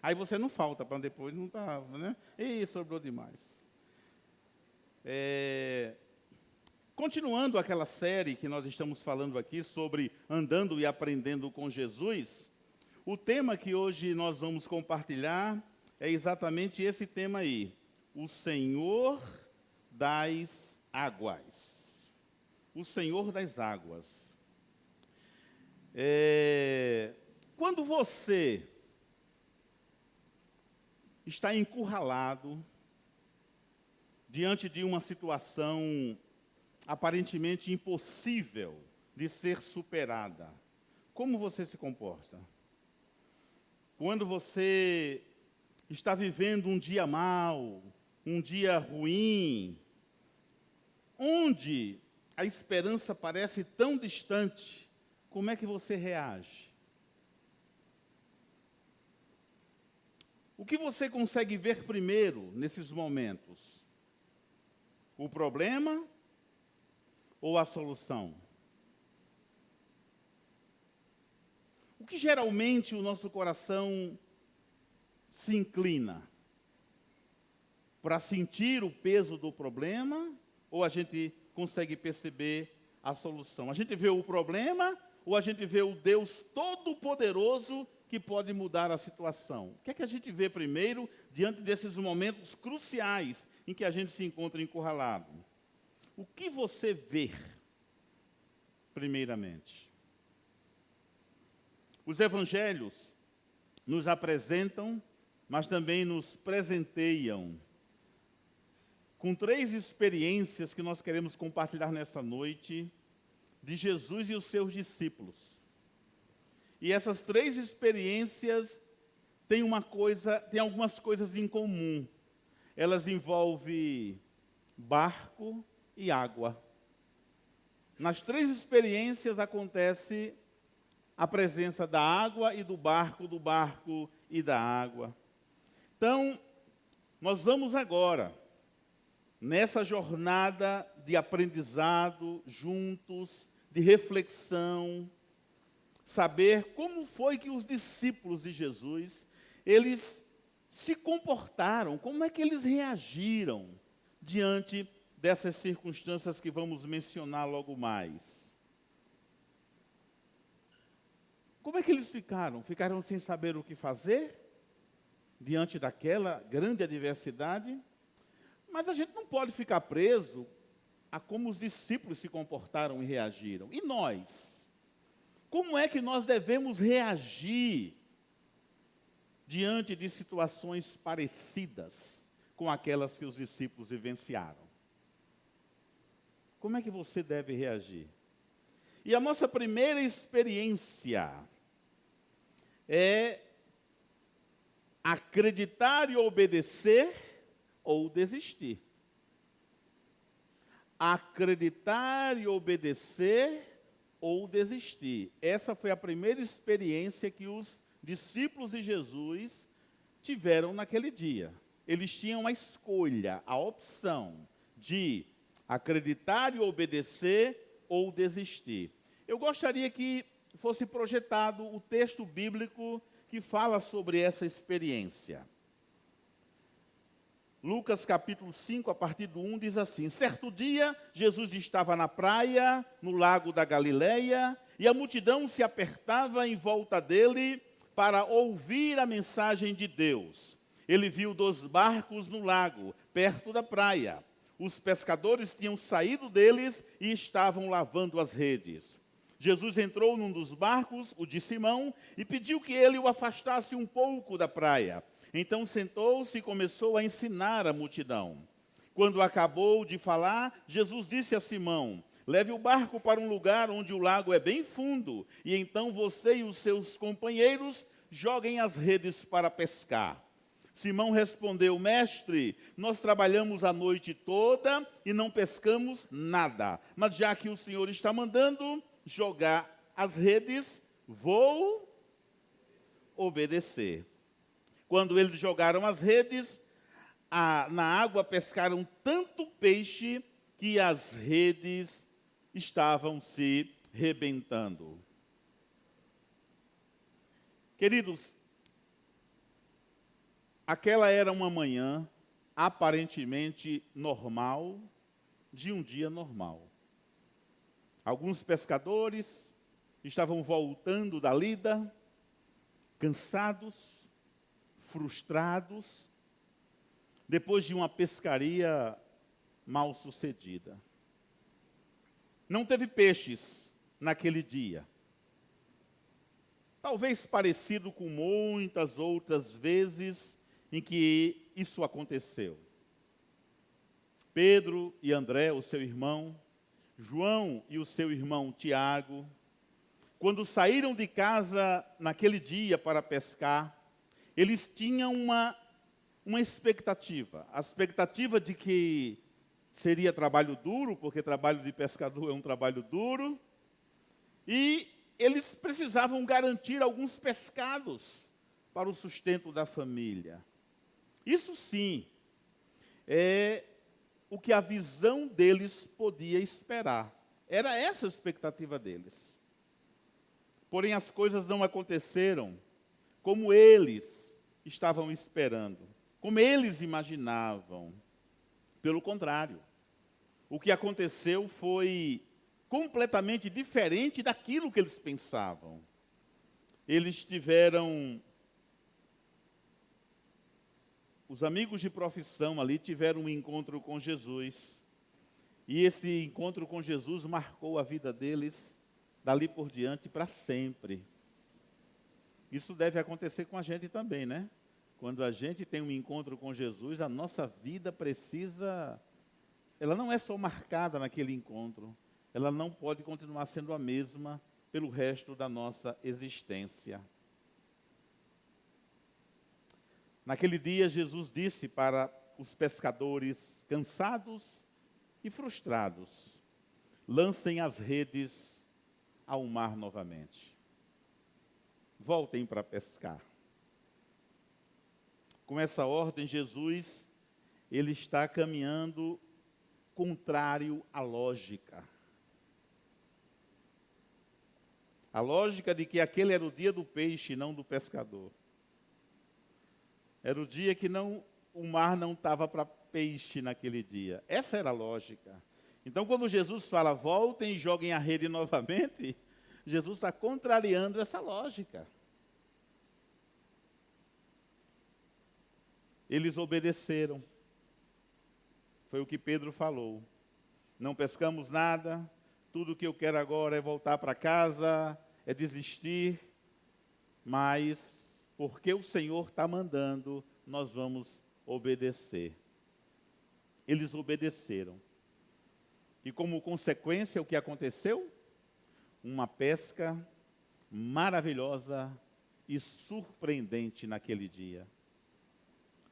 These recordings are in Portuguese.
Aí você não falta para depois não tá, né? Ih, sobrou demais. Continuando aquela série que nós estamos falando aqui sobre andando e aprendendo com Jesus, o tema que hoje nós vamos compartilhar é exatamente esse tema aí: o Senhor das águas. O Senhor das águas. Quando você está encurralado diante de uma situação aparentemente impossível de ser superada, como você se comporta? Quando você está vivendo um dia mau, um dia ruim, onde a esperança parece tão distante, como é que você reage? O que você consegue ver primeiro nesses momentos? O problema ou a solução? O que geralmente o nosso coração se inclina? Para sentir o peso do problema, ou a gente consegue perceber a solução? A gente vê o problema, ou a gente vê o Deus Todo-Poderoso que pode mudar a situação? O que é que a gente vê primeiro diante desses momentos cruciais em que a gente se encontra encurralado? O que você vê, primeiramente? Os evangelhos nos apresentam, mas também nos presenteiam com 3 experiências que nós queremos compartilhar nessa noite de Jesus e os seus discípulos. E essas 3 experiências têm algumas coisas em comum. Elas envolvem barco e água. Nas 3 experiências acontece a presença da água e do barco e da água. Então, nós vamos agora, nessa jornada de aprendizado juntos, de reflexão, saber como foi que os discípulos de Jesus, eles se comportaram, como é que eles reagiram diante dessas circunstâncias que vamos mencionar logo mais. Como é que eles ficaram? Ficaram sem saber o que fazer diante daquela grande adversidade? Mas a gente não pode ficar preso a como os discípulos se comportaram e reagiram. E nós? Como é que nós devemos reagir diante de situações parecidas com aquelas que os discípulos vivenciaram? Como é que você deve reagir? E a nossa primeira experiência é acreditar e obedecer ou desistir. Acreditar e obedecer ou desistir. Essa foi a primeira experiência que os discípulos de Jesus tiveram naquele dia. Eles tinham a escolha, a opção de acreditar e obedecer ou desistir. Eu gostaria que fosse projetado o texto bíblico que fala sobre essa experiência. Lucas capítulo 5, a partir do 1, diz assim: certo dia, Jesus estava na praia, no lago da Galileia, e a multidão se apertava em volta dele para ouvir a mensagem de Deus. Ele viu 2 barcos no lago, perto da praia. Os pescadores tinham saído deles e estavam lavando as redes. Jesus entrou num dos barcos, o de Simão, e pediu que ele o afastasse um pouco da praia. Então sentou-se e começou a ensinar a multidão. Quando acabou de falar, Jesus disse a Simão: leve o barco para um lugar onde o lago é bem fundo, e então você e os seus companheiros joguem as redes para pescar. Simão respondeu: mestre, nós trabalhamos a noite toda e não pescamos nada. Mas já que o Senhor está mandando jogar as redes, vou obedecer. Quando eles jogaram as redes, na água pescaram tanto peixe que as redes estavam se rebentando. Queridos, Aquela era uma manhã aparentemente normal, de um dia normal. Alguns pescadores estavam voltando da lida, cansados, frustrados, depois de uma pescaria mal sucedida. Não teve peixes naquele dia. Talvez parecido com muitas outras vezes em que isso aconteceu. Pedro e André, o seu irmão, João e o seu irmão Tiago, quando saíram de casa naquele dia para pescar, eles tinham uma expectativa. A expectativa de que seria trabalho duro, porque trabalho de pescador é um trabalho duro, e eles precisavam garantir alguns pescados para o sustento da família. Isso sim, é o que a visão deles podia esperar. Era essa a expectativa deles. Porém, as coisas não aconteceram como eles estavam esperando, como eles imaginavam. Pelo contrário, o que aconteceu foi completamente diferente daquilo que eles pensavam. Os amigos de profissão ali tiveram um encontro com Jesus. E esse encontro com Jesus marcou a vida deles, dali por diante, para sempre. Isso deve acontecer com a gente também, né? Quando a gente tem um encontro com Jesus, a nossa vida precisa... Ela não é só marcada naquele encontro. Ela não pode continuar sendo a mesma pelo resto da nossa existência. Naquele dia, Jesus disse para os pescadores cansados e frustrados: lancem as redes ao mar novamente. Voltem para pescar. Com essa ordem, Jesus, ele está caminhando contrário à lógica. A lógica de que aquele era o dia do peixe, não do pescador. Era o dia que o mar não estava para peixe naquele dia. Essa era a lógica. Então, quando Jesus fala, voltem e joguem a rede novamente, Jesus está contrariando essa lógica. Eles obedeceram. Foi o que Pedro falou. Não pescamos nada, tudo que eu quero agora é voltar para casa, é desistir, mas porque o Senhor está mandando, nós vamos obedecer. Eles obedeceram. E como consequência, o que aconteceu? Uma pesca maravilhosa e surpreendente naquele dia.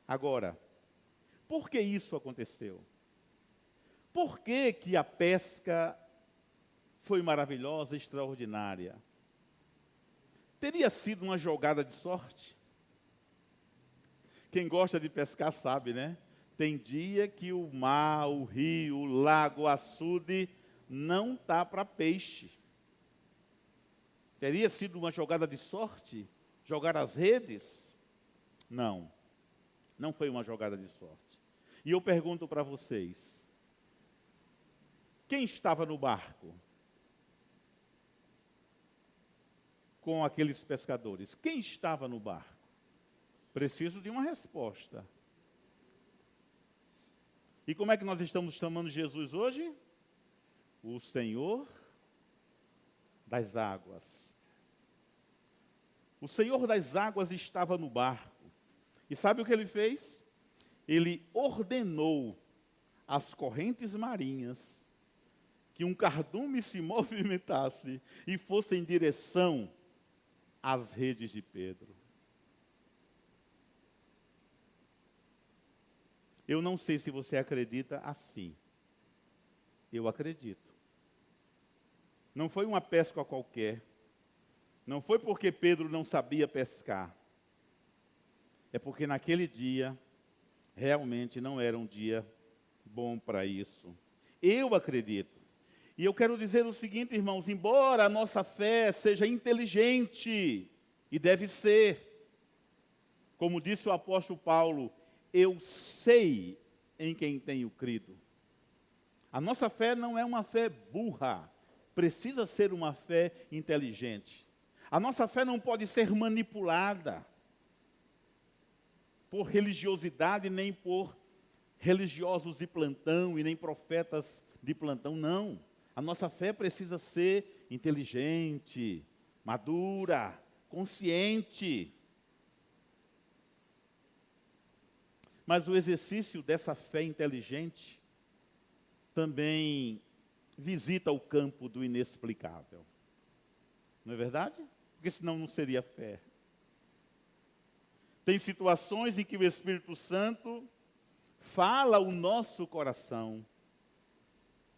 Agora, por que isso aconteceu? Por que que a pesca foi maravilhosa, extraordinária? Teria sido uma jogada de sorte? Quem gosta de pescar sabe, né? Tem dia que o mar, o rio, o lago, o açude não está para peixe. Teria sido uma jogada de sorte? Jogar as redes? Não. Não foi uma jogada de sorte. E eu pergunto para vocês, quem estava no barco com aqueles pescadores? Quem estava no barco? Preciso de uma resposta. E como é que nós estamos chamando Jesus hoje? O Senhor das águas. O Senhor das águas estava no barco. E sabe o que ele fez? Ele ordenou às correntes marinhas que um cardume se movimentasse e fosse em direção às redes de Pedro. Eu não sei se você acredita assim. Eu acredito. Não foi uma pesca qualquer. Não foi porque Pedro não sabia pescar. É porque naquele dia, realmente não era um dia bom para isso. Eu acredito. E eu quero dizer o seguinte, irmãos, embora a nossa fé seja inteligente, e deve ser, Como disse o apóstolo Paulo, eu sei em quem tenho crido. A nossa fé não é uma fé burra, precisa ser uma fé inteligente. A nossa fé não pode ser manipulada por religiosidade, nem por religiosos de plantão e nem profetas de plantão, não. A nossa fé precisa ser inteligente, madura, consciente. Mas o exercício dessa fé inteligente também visita o campo do inexplicável. Não é verdade? Porque senão não seria fé. Tem situações em que o Espírito Santo fala o nosso coração.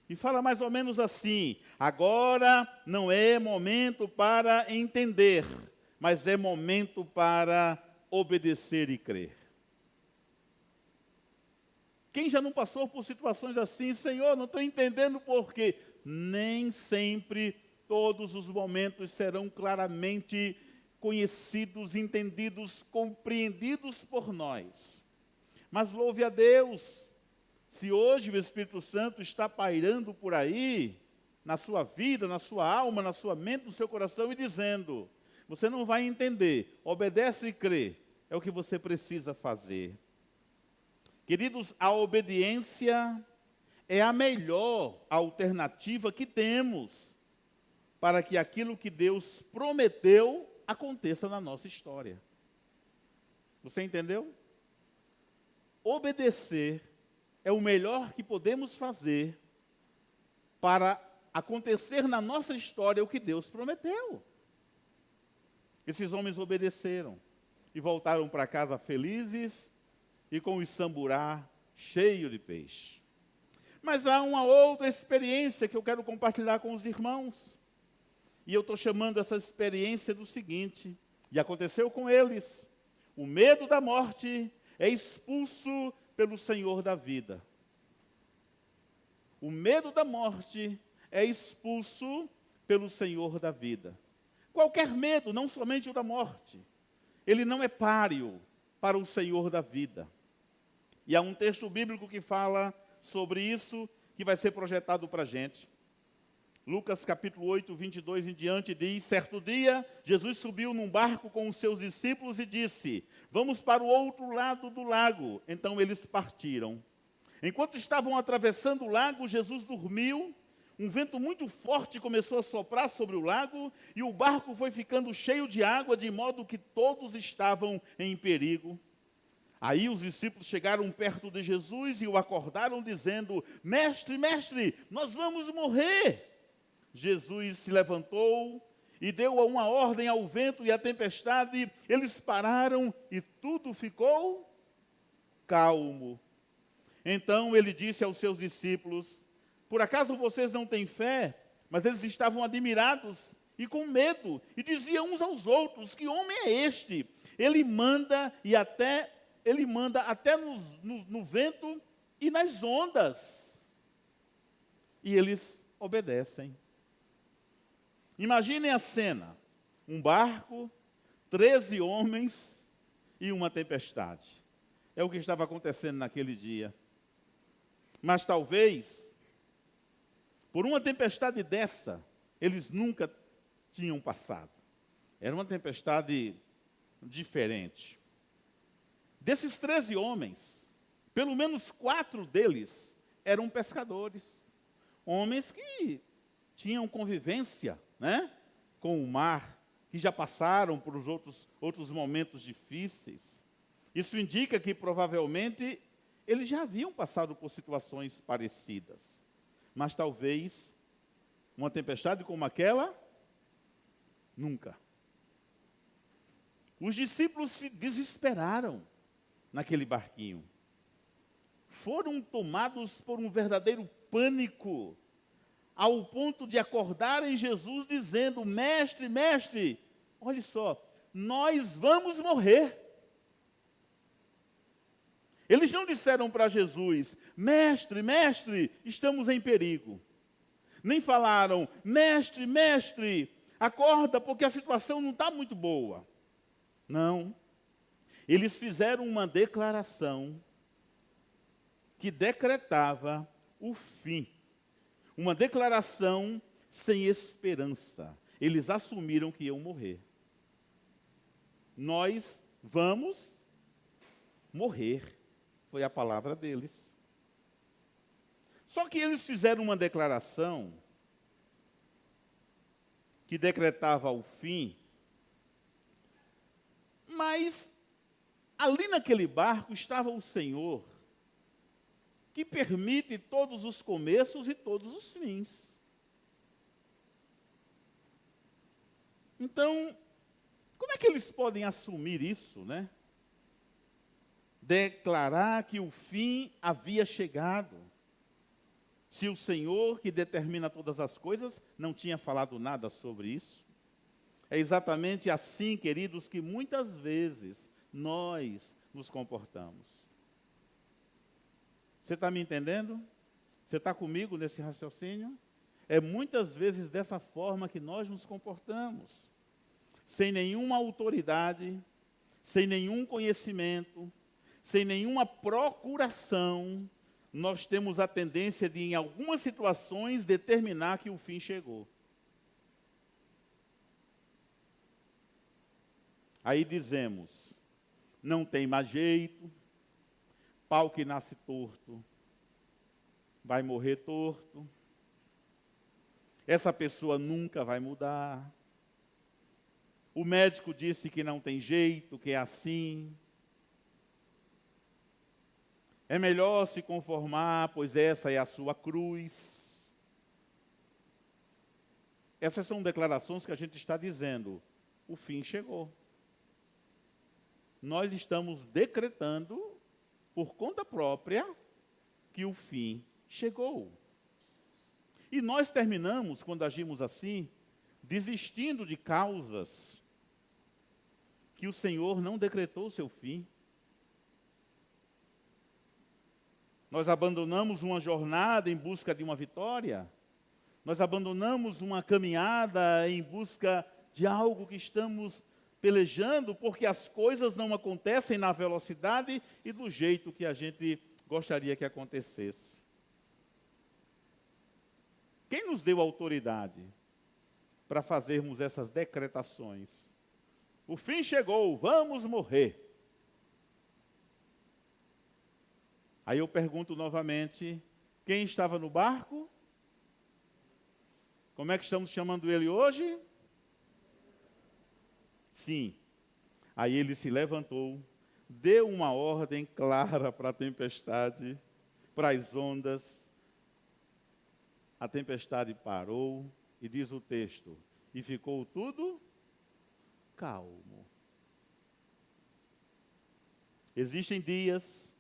E fala mais ou menos assim: agora não é momento para entender, mas é momento para obedecer e crer. Quem já não passou por situações assim? Senhor, não estou entendendo por quê. Nem sempre todos os momentos serão claramente conhecidos, entendidos, compreendidos por nós. Mas louve a Deus, se hoje o Espírito Santo está pairando por aí, na sua vida, na sua alma, na sua mente, no seu coração, e dizendo: você não vai entender, obedece e crê, é o que você precisa fazer. Queridos, a obediência é a melhor alternativa que temos para que aquilo que Deus prometeu aconteça na nossa história. Você entendeu? Obedecer é o melhor que podemos fazer para acontecer na nossa história o que Deus prometeu. Esses homens obedeceram e voltaram para casa felizes e com o samburá cheio de peixe. Mas há uma outra experiência que eu quero compartilhar com os irmãos. E eu estou chamando essa experiência do seguinte: e aconteceu com eles. O medo da morte é expulso pelo Senhor da vida. O medo da morte é expulso pelo Senhor da vida. Qualquer medo, não somente o da morte, ele não é páreo para o Senhor da vida. E há um texto bíblico que fala sobre isso, que vai ser projetado para a gente. Lucas capítulo 8, 22 em diante diz: certo dia, Jesus subiu num barco com os seus discípulos e disse: vamos para o outro lado do lago. Então eles partiram. Enquanto estavam atravessando o lago, Jesus dormiu. Um vento muito forte começou a soprar sobre o lago e o barco foi ficando cheio de água, de modo que todos estavam em perigo. Aí os discípulos chegaram perto de Jesus e o acordaram, dizendo: mestre, mestre, nós vamos morrer. Jesus se levantou e deu uma ordem ao vento e à tempestade. Eles pararam e tudo ficou calmo. Então ele disse aos seus discípulos: por acaso vocês não têm fé? Mas eles estavam admirados e com medo, e diziam uns aos outros: que homem é este? Ele manda até no vento e nas ondas. E eles obedecem. Imaginem a cena: um barco, 13 homens e uma tempestade. É o que estava acontecendo naquele dia. Mas talvez, por uma tempestade dessa, eles nunca tinham passado. Era uma tempestade diferente. Desses 13 homens, pelo menos 4 deles eram pescadores. Homens que tinham convivência, com o mar, que já passaram por outros momentos difíceis. Isso indica que provavelmente eles já haviam passado por situações parecidas. Mas talvez uma tempestade como aquela, nunca. Os discípulos se desesperaram naquele barquinho. Foram tomados por um verdadeiro pânico, ao ponto de acordarem Jesus dizendo: mestre, mestre, olha só, nós vamos morrer. Eles não disseram para Jesus: mestre, mestre, estamos em perigo. Nem falaram: mestre, mestre, acorda porque a situação não está muito boa. Não. Eles fizeram uma declaração que decretava o fim. Uma declaração sem esperança. Eles assumiram que iam morrer. Nós vamos morrer, foi a palavra deles. Só que eles fizeram uma declaração que decretava o fim, mas ali naquele barco estava o Senhor, que permite todos os começos e todos os fins. Então, como é que eles podem assumir isso, né? Declarar que o fim havia chegado, se o Senhor, que determina todas as coisas, não tinha falado nada sobre isso? É exatamente assim, queridos, que muitas vezes nós nos comportamos. Você está me entendendo? Você está comigo nesse raciocínio? É muitas vezes dessa forma que nós nos comportamos. Sem nenhuma autoridade, sem nenhum conhecimento, sem nenhuma procuração, nós temos a tendência de, em algumas situações, determinar que o fim chegou. Aí dizemos, não tem mais jeito, pau que nasce torto, vai morrer torto, essa pessoa nunca vai mudar, o médico disse que não tem jeito, que é assim, é melhor se conformar, pois essa é a sua cruz. Essas são declarações que a gente está dizendo, o fim chegou. Nós estamos decretando, por conta própria, que o fim chegou. E nós terminamos, quando agimos assim, desistindo de causas que o Senhor não decretou o seu fim. Nós abandonamos uma jornada em busca de uma vitória. Nós abandonamos uma caminhada em busca de algo que estamos pelejando, porque as coisas não acontecem na velocidade e do jeito que a gente gostaria que acontecesse. Quem nos deu autoridade para fazermos essas decretações? O fim chegou, vamos morrer. Aí eu pergunto novamente, quem estava no barco? Como é que estamos chamando ele hoje? Sim. Aí ele se levantou, deu uma ordem clara para a tempestade, para as ondas. A tempestade parou, e diz o texto, e ficou tudo calmo. Existem dias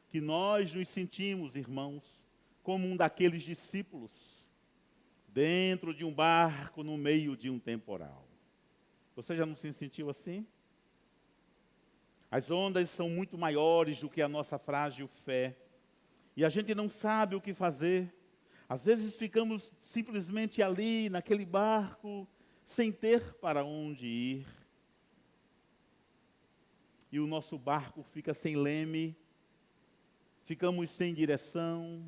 que nós nos sentimos, irmãos, como um daqueles discípulos, dentro de um barco no meio de um temporal. Você já não se sentiu assim? As ondas são muito maiores do que a nossa frágil fé, e a gente não sabe o que fazer. Às vezes ficamos simplesmente ali, naquele barco, sem ter para onde ir. E o nosso barco fica sem leme, ficamos sem direção,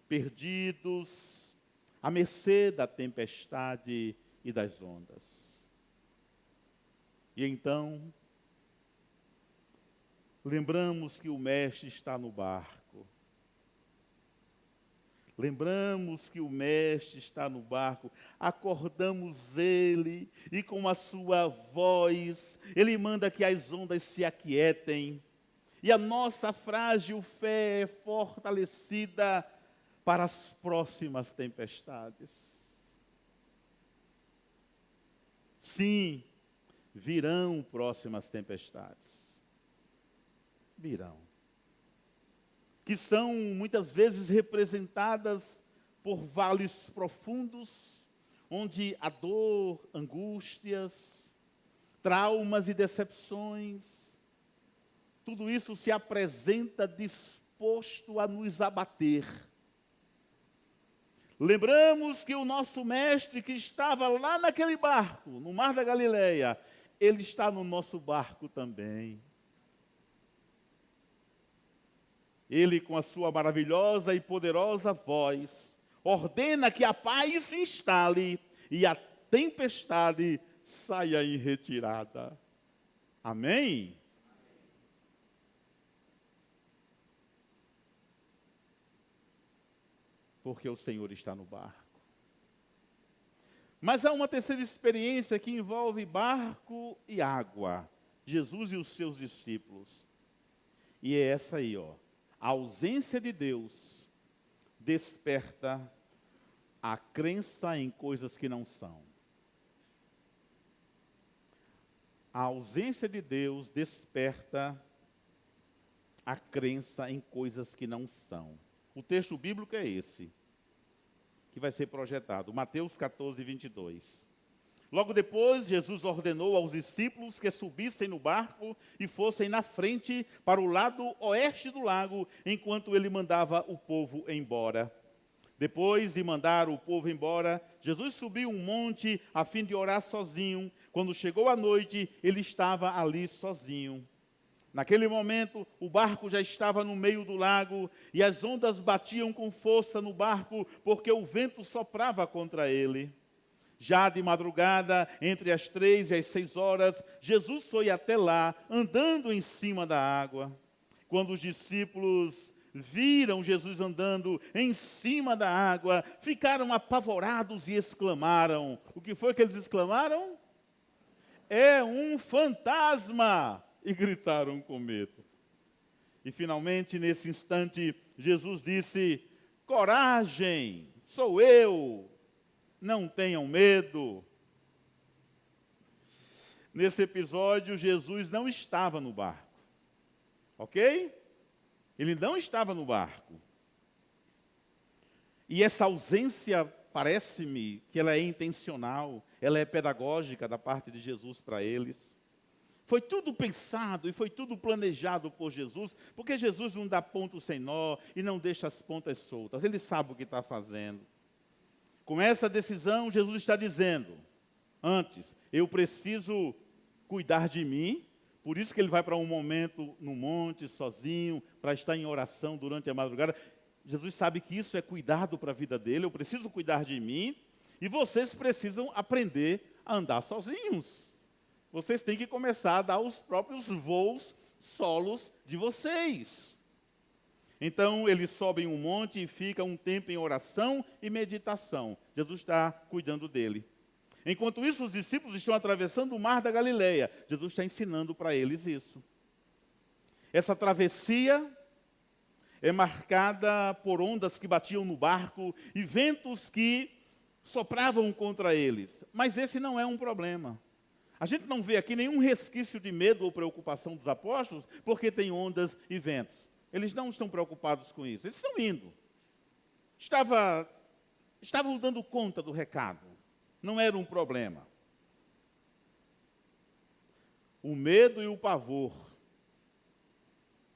perdidos, à mercê da tempestade e das ondas. E então, lembramos que o Mestre está no barco. Lembramos que o Mestre está no barco, acordamos ele, e com a sua voz, ele manda que as ondas se aquietem, e a nossa frágil fé é fortalecida para as próximas tempestades. Sim, virão próximas tempestades. Virão. Que são muitas vezes representadas por vales profundos, onde a dor, angústias, traumas e decepções, tudo isso se apresenta disposto a nos abater. Lembramos que o nosso mestre que estava lá naquele barco, no Mar da Galileia, ele está no nosso barco também. Ele, com a sua maravilhosa e poderosa voz, ordena que a paz se instale e a tempestade saia em retirada. Amém? Porque o Senhor está no barco. Mas há uma terceira experiência que envolve barco e água. Jesus e os seus discípulos. E é essa aí, ó. A ausência de Deus desperta a crença em coisas que não são. A ausência de Deus desperta a crença em coisas que não são. O texto bíblico é esse, que vai ser projetado. Mateus 14, 22. Logo depois, Jesus ordenou aos discípulos que subissem no barco e fossem na frente para o lado oeste do lago, enquanto ele mandava o povo embora. Depois de mandar o povo embora, Jesus subiu um monte a fim de orar sozinho. Quando chegou a noite, ele estava ali sozinho. Naquele momento, o barco já estava no meio do lago e as ondas batiam com força no barco porque o vento soprava contra ele. Já de madrugada, entre as 3 e as 6 horas, Jesus foi até lá, andando em cima da água. Quando os discípulos viram Jesus andando em cima da água, ficaram apavorados e exclamaram. O que foi que eles exclamaram? É um fantasma! E gritaram com medo. E finalmente, nesse instante, Jesus disse: coragem, sou eu, não tenham medo. Nesse episódio, Jesus não estava no barco, ok? Ele não estava no barco. E essa ausência, parece-me que ela é intencional, ela é pedagógica da parte de Jesus para eles. Foi tudo pensado e foi tudo planejado por Jesus, porque Jesus não dá ponto sem nó e não deixa as pontas soltas. Ele sabe o que está fazendo. Com essa decisão, Jesus está dizendo, antes, eu preciso cuidar de mim, por isso que ele vai para um momento no monte, sozinho, para estar em oração durante a madrugada. Jesus sabe que isso é cuidado para a vida dele, eu preciso cuidar de mim, e vocês precisam aprender a andar sozinhos. Vocês têm que começar a dar os próprios voos solos de vocês. Então, eles sobem um monte e ficam um tempo em oração e meditação. Jesus está cuidando dele. Enquanto isso, os discípulos estão atravessando o mar da Galileia. Jesus está ensinando para eles isso. Essa travessia é marcada por ondas que batiam no barco e ventos que sopravam contra eles. Mas esse não é um problema. A gente não vê aqui nenhum resquício de medo ou preocupação dos apóstolos, porque tem ondas e ventos. Eles não estão preocupados com isso. Eles estão indo. Estavam dando conta do recado. Não era um problema. O medo e o pavor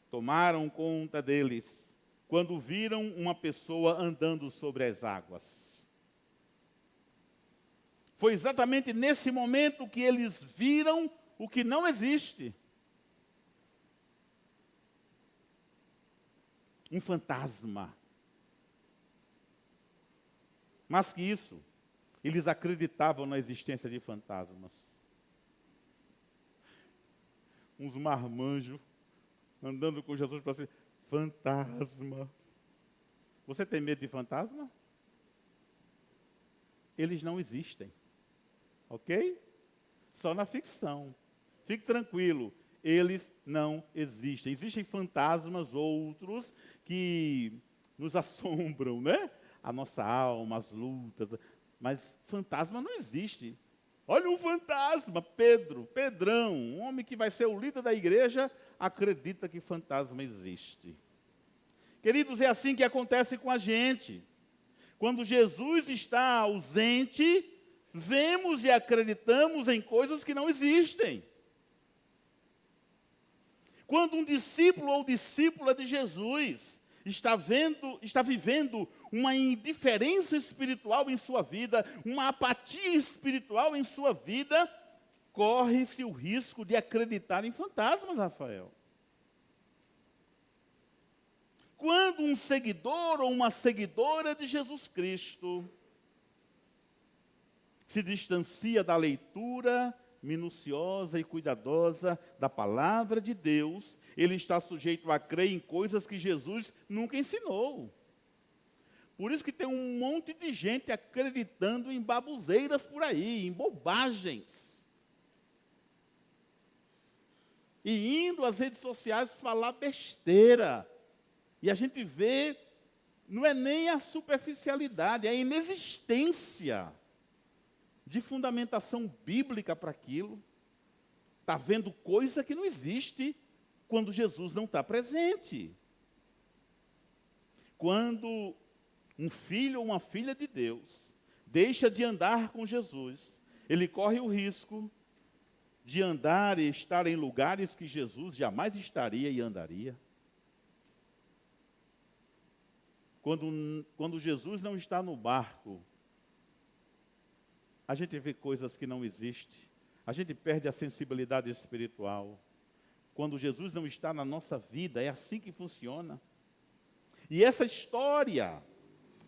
tomaram conta deles quando viram uma pessoa andando sobre as águas. Foi exatamente nesse momento que eles viram o que não existe. Um fantasma. Mais que isso, eles acreditavam na existência de fantasmas. Uns marmanjos andando com Jesus para ser fantasma. Você tem medo de fantasma? Eles não existem. Ok? Só na ficção. Fique tranquilo, eles não existem. Existem fantasmas outros que nos assombram, né? A nossa alma, as lutas. Mas fantasma não existe. Olha um fantasma, Pedrão, um homem que vai ser o líder da igreja, acredita que fantasma existe. Queridos, é assim que acontece com a gente. Quando Jesus está ausente, vemos e acreditamos em coisas que não existem. Quando um discípulo ou discípula de Jesus está vivendo uma indiferença espiritual em sua vida, uma apatia espiritual em sua vida, corre-se o risco de acreditar em fantasmas, Rafael. tornando um seguidor ou uma seguidora de Jesus Cristo, se distancia da leitura minuciosa e cuidadosa da palavra de Deus, ele está sujeito a crer em coisas que Jesus nunca ensinou. Por isso que tem um monte de gente acreditando em baboseiras por aí, em bobagens. E indo às redes sociais falar besteira. E a gente vê, não é nem a superficialidade, é a inexistência de fundamentação bíblica para aquilo. Está vendo coisa que não existe quando Jesus não está presente. Quando um filho ou uma filha de Deus deixa de andar com Jesus, ele corre o risco de andar e estar em lugares que Jesus jamais estaria e andaria. Quando Jesus não está no barco, a gente vê coisas que não existem, a gente perde a sensibilidade espiritual. Quando Jesus não está na nossa vida, é assim que funciona. E essa história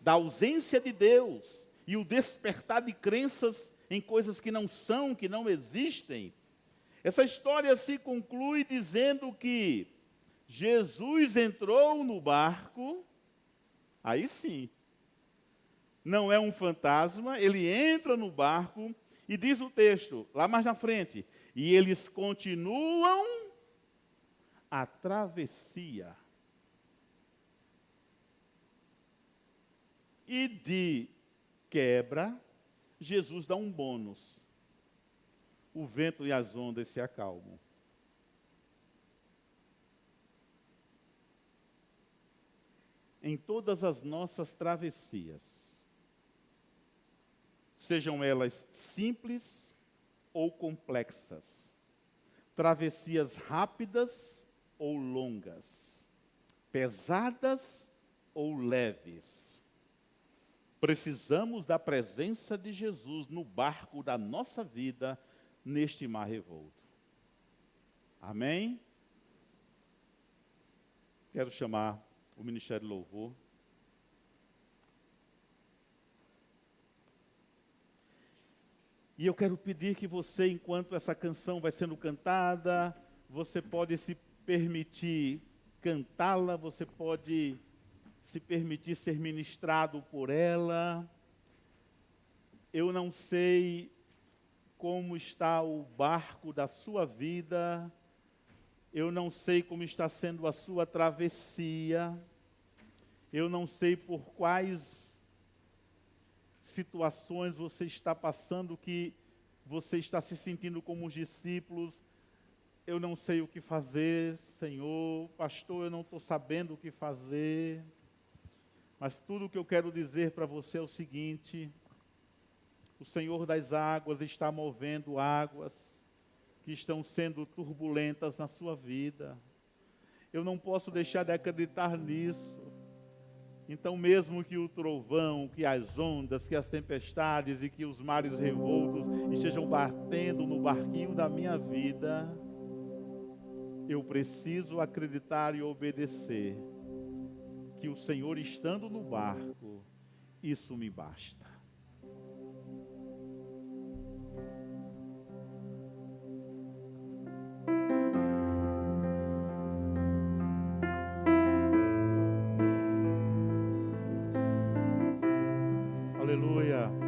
da ausência de Deus e o despertar de crenças em coisas que não são, que não existem, essa história se conclui dizendo que Jesus entrou no barco, aí sim, não é um fantasma, ele entra no barco e diz o texto, lá mais na frente, e eles continuam a travessia. E de quebra, Jesus dá um bônus. O vento e as ondas se acalmam. Em todas as nossas travessias, sejam elas simples ou complexas, travessias rápidas ou longas, pesadas ou leves, precisamos da presença de Jesus no barco da nossa vida, neste mar revolto. Amém? Quero chamar o Ministério Louvor. E eu quero pedir que você, enquanto essa canção vai sendo cantada, você pode se permitir cantá-la, você pode se permitir ser ministrado por ela. Eu não sei como está o barco da sua vida, eu não sei como está sendo a sua travessia, eu não sei por quais situações você está passando que você está se sentindo como os discípulos. Eu não sei o que fazer, Senhor, pastor, eu não estou sabendo o que fazer. Mas tudo o que eu quero dizer para você é o seguinte: o Senhor das águas está movendo águas que estão sendo turbulentas na sua vida. Eu não posso deixar de acreditar nisso. Então, mesmo que o trovão, que as ondas, que as tempestades e que os mares revoltos estejam batendo no barquinho da minha vida, eu preciso acreditar e obedecer que o Senhor estando no barco, isso me basta. Aleluia.